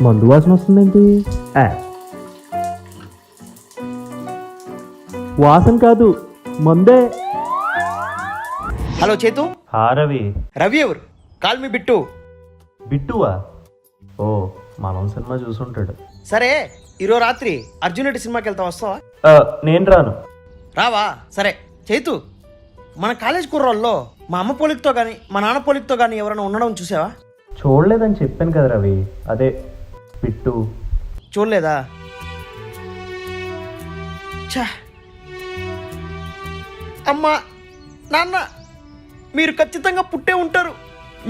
మందు వాసన వస్తుందేంటి? వాసన కాదు, మందే. హలో చేతు. రవి. రవి ఎవరు? Call me bit. బిట్టువా? ఓ, మనం సినిమా చూసుంటాడు. సరే, ఈరోజు రాత్రి అర్జున్ రెడ్డి సినిమాకి వెళ్తా, వస్తావా? నేను రాను. రావా? సరే చేతు, మన కాలేజ్ కుర్రోల్లో మా అమ్మ పోలికతో కానీ మా నాన్న పోలికతో కానీ ఎవరైనా ఉండడం చూసావా? చూడలేదని చెప్పాను కదా రవి, అదే బిట్టు. చూడలేదా? ఛా, అమ్మా నాన్న మీరు ఖచ్చితంగా పుట్టే ఉంటారు.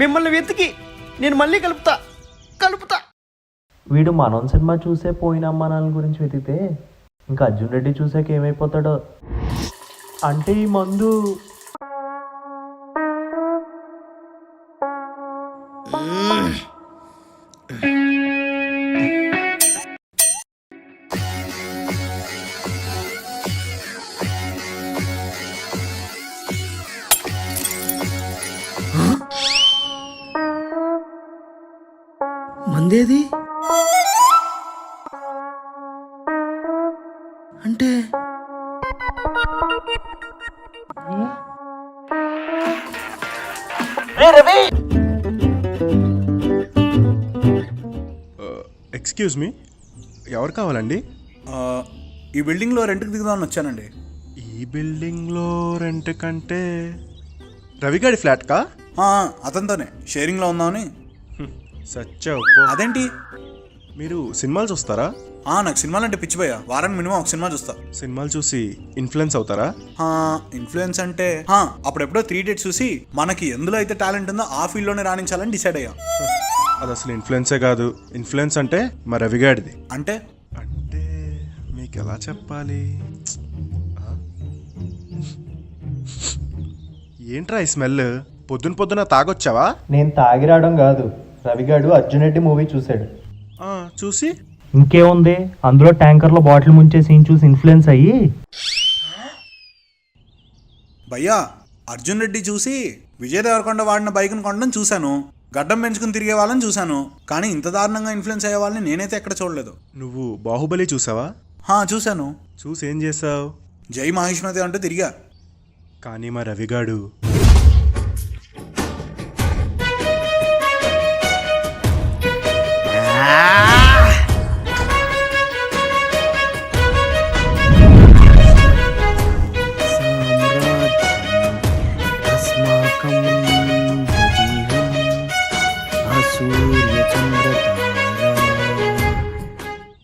మిమ్మల్ని వెతికి నేను మళ్ళీ కలుపుతా. వీడు మనం సినిమా చూసే పోయిన అమ్మానాల గురించి వెతికితే ఇంకా అర్జున్ రెడ్డి చూసాక ఏమైపోతాడో. అంటే ఈ మందు మందేది అంటే ఎక్స్క్యూజ్ మీ, ఎవరు కావాలండి? ఈ బిల్డింగ్లో రెంట్కి దిగుదామని వచ్చానండి. ఈ బిల్డింగ్లో రెంట్ కంటే రవిగాడి ఫ్లాట్కా? అతనితోనే షేరింగ్లో ఉందామని. సచ్చా. అదేంటి, మీరు సినిమాలు చూస్తారా? నాకు సినిమాలు అంటే పిచ్చిపోయా. వారానికి మినిమం ఒక సినిమా చూస్తా. సినిమాలు చూసి ఇన్ఫ్లుయెన్స్ అవుతారా? ఇన్ఫ్లుయెన్స్ అంటే అప్పుడెప్పుడో 3 dates చూసి మనకి ఎందులో అయితే టాలెంట్ ఉందో ఆ ఫీల్డ్లోనే రాణించాలని డిసైడ్ అయ్యా. అది అసలు ఇన్ఫ్లుయెన్సే కాదు. ఇన్ఫ్లుయెన్స్ అంటే మా రవిగాడిది. అంటే అంటే మీకు ఎలా చెప్పాలి? ఏంట్రా ఈ స్మెల్? పొద్దున తాగొచ్చావా? నేను తాగి రావడం కాదు, రవిగాడు అర్జున్ రెడ్డి మూవీ చూశాడు. చూసి ఇంకేముంది, అందులో ట్యాంకర్లో బాటిల్ ముంచే సీన్ చూసి ఇన్ఫ్లుయెన్స్ అయ్యి. భయ్యా, అర్జున్ రెడ్డి చూసి విజయ్ దేవరకొండ వాడిన బైక్ను కొనడం చూశాను, గడ్డం పెంచుకుని తిరిగే వాళ్ళని చూశాను, కానీ ఇంత దారుణంగా ఇన్ఫ్లుయెన్స్ అయ్యే వాళ్ళని నేనైతే ఎక్కడ చూడలేదు. నువ్వు బాహుబలి చూసావా? చూశాను. చూసి ఏం చేసావు? జై మహేష్మతి అంటూ తిరిగా. కానీ మా రవిగాడు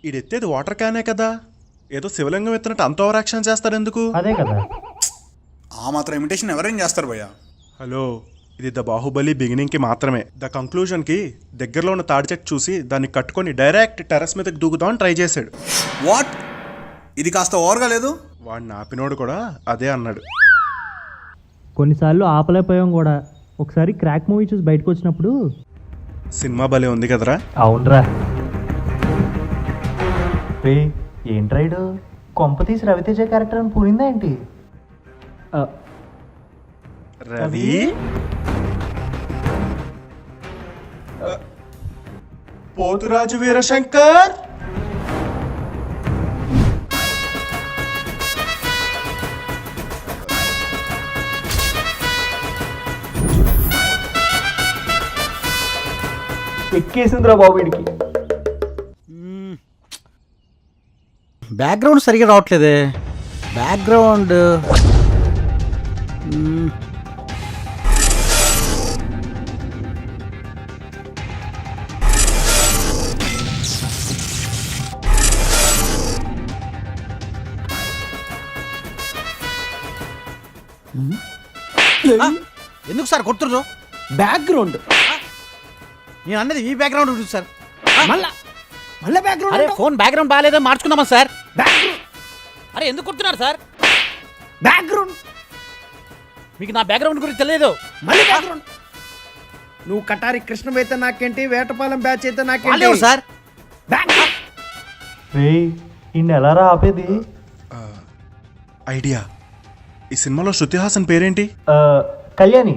ఈడెత్తేది వాటర్ క్యానే కదా, ఏదో శివలింగం ఎత్తినట్టు అంత ఓవర్ యాక్షన్ చేస్తారు ఎందుకు? అదే కదా. ఆ మాత్రం ఇమిటేషన్ ఎవరేం చేస్తారు భయ్యా? హలో, ఇది ద బాహుబలి బిగినింగ్కి మాత్రమే. ద కంక్లూజన్కి దగ్గరలో ఉన్న తాడి చెట్టు చూసి దాన్ని కట్టుకొని డైరెక్ట్ టెర్రస్ మీదకి దూకుదామని ట్రై చేశాడు. వాట్? ఇది కాస్త ఓవర్గా లేదు? వాడిని ఆపినోడు కూడా అదే అన్నాడు. కొన్నిసార్లు ఆపలేకపోయాం కూడా. ఒకసారి క్రాక్ మూవీ చూసి బయటకు వచ్చినప్పుడు సినిమా భలే ఉంది కదరా? అవునరా. ఏంట్రైడు కొంప తీసి రవితేజ క్యారెక్టర్ అని పూరిందా ఏంటి? రవి పోతురాజు వీరశంకర్. ఎక్కేసిందిరా బాబు వీడికి. బ్యాక్గ్రౌండ్ సరిగా రావట్లేదే. బ్యాక్గ్రౌండ్ ఎందుకు సార్ కొడుతున్నారు? బ్యాక్గ్రౌండ్ నేను అన్నది ఈ బ్యాక్గ్రౌండ్ ఉంటుంది సార్. మళ్ళీ బ్యాక్గ్రౌండ్. అరే ఫోన్ బ్యాక్గ్రౌండ్ బాగాలేదో మార్చుకుందామా సార్? బ్యాక్గ్రౌండ్. అరే ఎందుకు కొడుతున్నారు సార్? బ్యాక్గ్రౌండ్ మీకు నా బ్యాక్గ్రౌండ్ గురించి తెలియదు. మళ్ళీ బ్యాక్గ్రౌండ్. నువ్వు కటారి కృష్ణ అయితే నాకేంటి, వేటపాలెం బ్యాచ్ అయితే నాకేంటి సార్? బ్యాక్గ్రౌండ్. ఇన్ని ఎలా రా ఆపేది? ఐడియా. ఈ సినిమాలో శృతి హాసన్ పేరేంటి? కళ్యాణి.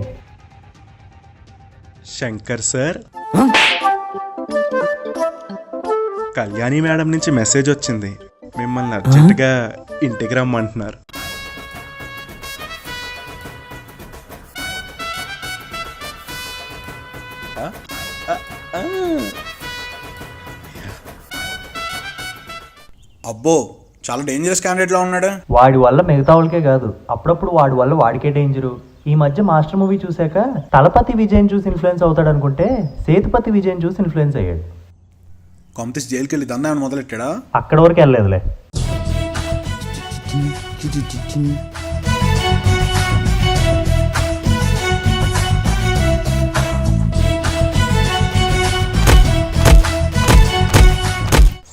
శంకర్ సార్. కళ్యాణి మేడం నుంచి మెసేజ్ వచ్చింది, మిమ్మల్ని అర్జెంటుగా ఇంటికి రమ్మంటున్నారు. అబ్బో చాలా డేంజరస్ క్యాండిడేట్లా ఉన్నాడు. వాడి వల్ల మిగతా వాళ్ళకే కాదు, అప్పుడప్పుడు వాడి వల్ల వాడికే డేంజరు. ఈ మధ్య మాస్టర్ మూవీ చూశాక తలపతి విజయన్ చూసి ఇన్ఫ్లుయెన్స్ అవుతాడు అనుకుంటే సేతుపతి విజయన్ చూసి ఇన్ఫ్లుయెన్స్ అయ్యాడు. కాంపిటీస్ జైలుకి వెళ్ళి దందా ఏమైనా మొదలెట్టాడా? అక్కడ వరకు వెళ్ళలేదులే.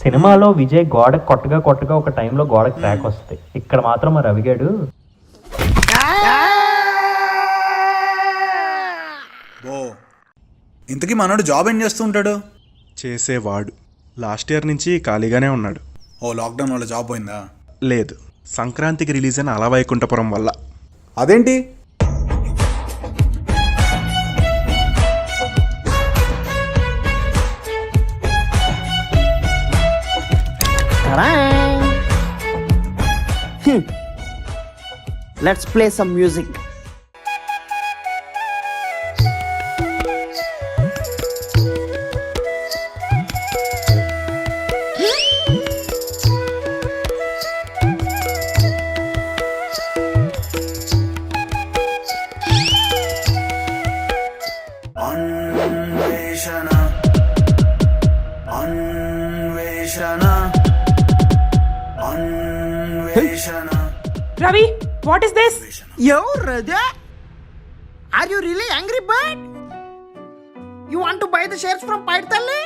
సినిమాలో విజయ్ గోడకు కొట్టగా ఒక టైంలో గోడకు ట్రాక్ వస్తుంది. ఇక్కడ మాత్రం మరి రవిగాడు ఓ ఇంతకీ మనోడు జాబ్ ఏం చేస్తూ ఉంటాడు? చేసేవాడు లాస్ట్ ఇయర్ నుంచి ఖాళీగానే ఉన్నాడు. ఓ లాక్డౌన్ వల్ల జాబ్ పోయిందా? లేదు, సంక్రాంతికి రిలీజ్ అయిన అలవైకుంఠపురం వల్ల. అదేంటి? Let's play some music. Ravi, what is this? Yo, Raja, are you really angry bird? You want to buy the shares from Paitali?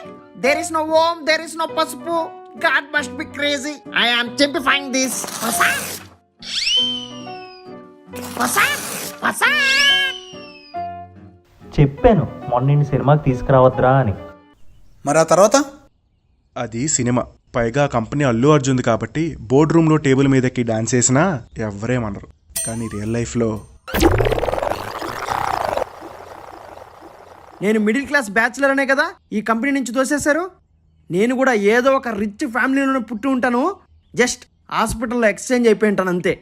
There is no Om, there is no Pasupu. God must be crazy. I am simplifying this. చెప్పాను మొన్న నిన్ను సినిమాకి తీసుకురావద్దురా అని. మరి ఆ తర్వాత? అది cinema, పైగా కంపెనీ అల్లు అర్జున్ది కాబట్టి బోర్డ్ రూమ్లో టేబుల్ మీదకి డాన్స్ చేసినా ఎవరేమనరు. కానీ రియల్ లైఫ్లో నేను మిడిల్ క్లాస్ బ్యాచులర్ అనే కదా ఈ కంపెనీ నుంచి దోసేశారు. నేను కూడా ఏదో ఒక రిచ్ ఫ్యామిలీలోనే పుట్టి ఉంటాను, జస్ట్ హాస్పిటల్లో ఎక్స్చేంజ్ అయిపోయి ఉంటాను అంతే.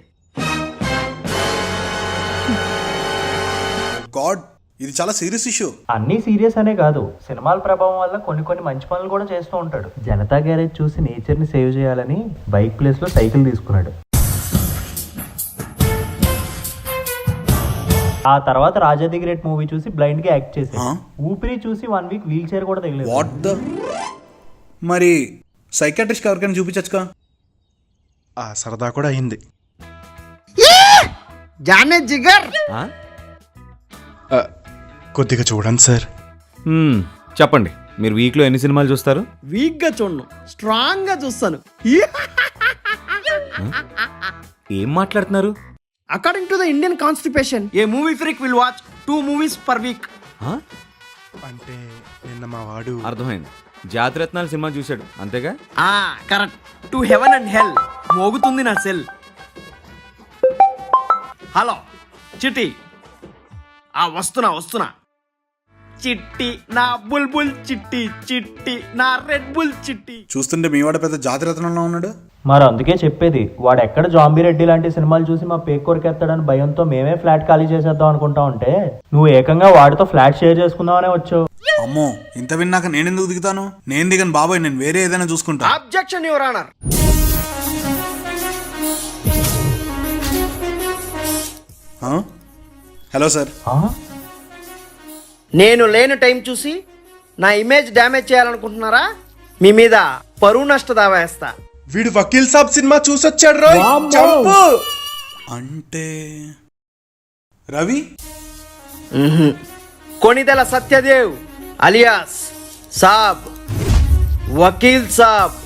గాడ్, ఇది చాలా సీరియస్ ఇష్యూ. అన్నీ సీరియస్ అనే కాదు, సినిమాల ప్రభావం వల్ల కొన్ని మంచి పనులు కూడా చేస్తూ ఉంటాడు. జనతా గ్యారేజ్ చూసి నేచర్ని సేవ్ చేయాలని బైక్ ప్లేస్లో సైకిల్ తీసుకున్నాడు. ఆ తర్వాత రాజా ది గ్రేట్ మూవీ చూసి బ్లైండ్గా యాక్ట్ చేశాడు. ఊపిరి చూసి 1 వీక్ వీల్ చైర్ కూడా తగిలేదు. What the? మరి సైకాట్రిస్ట్ ఎవరికైనా చూపించచ్చుగా? ఆ సరదా కూడా అయింది. జానే జిగర్, కొద్దిగా చూడండి సార్. చెప్పండి, మీరు వీక్లో ఎన్ని సినిమాలు చూస్తారు? వీక్గా చూడను, స్ట్రాంగ్గా చూస్తాను. ఏం మాట్లాడుతున్నారు? According to the Indian constitution A movie freak will watch 2 movies per week. అంటే నిన్న మా వాడు అర్థమైంది, జాతిరత్నాలు సినిమా చూశాడు అంతేగా? Correct. To heaven and hell మోగుతుంది నా సెల్. హలో చిట్టి, వస్తున్నా. చిట్టి నా బుల్బుల్ చిట్టి, చిట్టి నా రెడ్ బుల్ చిట్టి. చూస్తుంటే మీ వాడు పెద్ద జాతిరత్నంలో ఉన్నాడు. మరి అందుకే చెప్పేది, వాడు ఎక్కడ జాంబీ రెడ్డి లాంటి సినిమాలు చూసి మా పేక్ కొరికేస్తాడని భయంతో మేమే ఫ్లాట్ ఖాళీ చేసేద్దాం అనుకుంటా ఉంటే నువ్వు ఏకంగా వాడితో ఫ్లాట్ షేర్ చేసుకుందామనే వచ్చావు. అమ్మో, ఇంత విన్నాక నేనెందుకు దిగుతాను? నేను దిగను బాబాయ్, నేను వేరే ఏదైనా చూసుకుంటా. Objection your honour. Hello sir. నేను లేని టైం చూసి నా ఇమేజ్ డ్యామేజ్ చేయాలనుకుంటున్నారా? మీ మీద పరువు నష్ట దావా వేస్తా. వీడు వకీల్ సాబ్ సినిమా చూసొచ్చాడు రోయ్. చంపు. అంటే రవి? కొణిదెల సత్యదేవ్ అలియాస్ సాబ్, వకీల్ సాబ్.